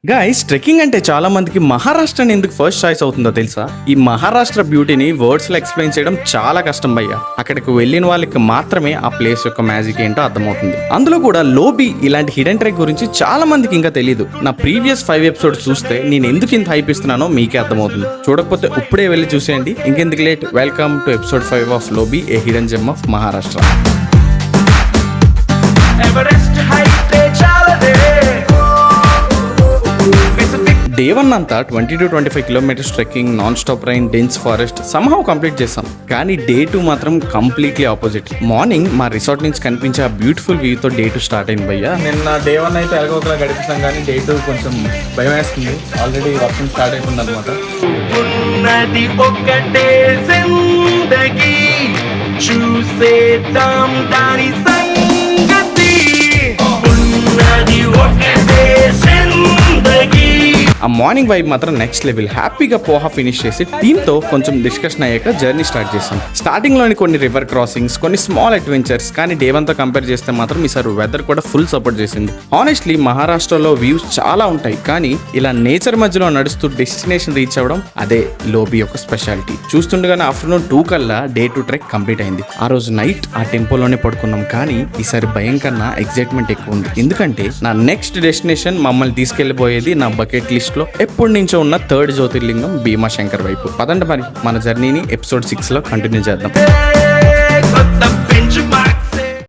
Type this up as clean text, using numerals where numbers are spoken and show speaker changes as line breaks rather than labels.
Guys, trekking అంటే చాలా మందికి మహారాష్ట్రని ఎందుకు ఫస్ట్ చాయిస్ అవుతుందో తెలుసా? ఈ మహారాష్ట్ర బ్యూటీని వర్డ్స్ లో ఎక్స్ప్లెయిన్ చేయడం చాలా కష్టం భయ్య. అక్కడికి వెళ్ళిన వాళ్ళకి మాత్రమే ఆ ప్లేస్ యొక్క మ్యాజిక్ ఏంటో అర్థమవుతుంది. అందులో కూడా లోబీ ఇలాంటి హిడెన్ ట్రెక్ గురించి చాలా మందికి ఇంకా తెలియదు. నా ప్రీవియస్ 5 ఎపిసోడ్స్ చూస్తే నేను ఎందుకు ఇంత హైప్ ఇస్తున్నానో మీకే అర్థమవుతుంది. చూడకపోతే ఇప్పుడే వెళ్ళి చూసేయండి. ఇంకెందుకు late, welcome to episode 5 of Lobby, A hidden gem of Maharashtra. Day 1 అంతా 20 to 25 kilometres trekking, non stop rain, dense forest somehow complete చేసాం. కానీ డే 2 మాత్రం కంప్లీట్లీ ఆపోజిట్. మార్నింగ్ మా రిసార్ట్ నుంచి కనిపించే ఆ బ్యూటిఫుల్ వ్యూ తో డే 2 స్టార్ట్ అయింది భయ్య. నిన్న డే 1 అయితే ఎలాగోకలా గడిపిస్తాం, కానీ డే 2 కొంచెం భయం వేస్తుంది. ఆల్రెడీ వర్షం స్టార్ట్ అయిపోయింది అనమాట. ఆ మార్నింగ్ వైబ్ మాత్రం నెక్స్ట్ లెవెల్. హ్యాపీగా పోహా ఫినిష్ చేసి టీమ్ తో కొంచెం డిస్కషన్ అయ్యాక జర్నీ స్టార్ట్ చేసాం. స్టార్టింగ్ లోని కొన్ని రివర్ క్రాసింగ్స్, కొన్ని స్మాల్ అడ్వెంచర్స్, కానీ డే 1 తో కంపేర్ చేస్తే మాత్రం ఈసారి వెదర్ కూడా ఫుల్ సపోర్ట్ చేసింది. ఆనెస్ట్లీ మహారాష్ట్రలో వ్యూస్ చాలా ఉంటాయి, కానీ ఇలా నేచర్ మధ్యలో నడుస్తూ డెస్టినేషన్ రీచ్ అవ్వడం అదే లోబీ యొక్క స్పెషాలిటీ. చూస్తుండగానే ఆఫ్టర్నూన్ 2 కల్లా డే 2 ట్రెక్ కంప్లీట్ అయింది. ఆ రోజు నైట్ ఆ టెంపోలోనే పడుకున్నాం, కానీ ఈసారి భయం కన్నా ఎక్సైట్మెంట్ ఎక్కువ ఉంది. ఎందుకంటే నా నెక్స్ట్ డెస్టినేషన్ మమ్మల్ని తీసుకెళ్లిపోయేది నా బకెట్ లిస్ట్ లో ఎప్పటి నుంచో ఉన్న 3rd జ్యోతిర్లింగం భీమాశంకర్ వైపు. పదండి మరి మన జర్నీని ఎపిసోడ్ 6 లో కంటిన్యూ చేద్దాం.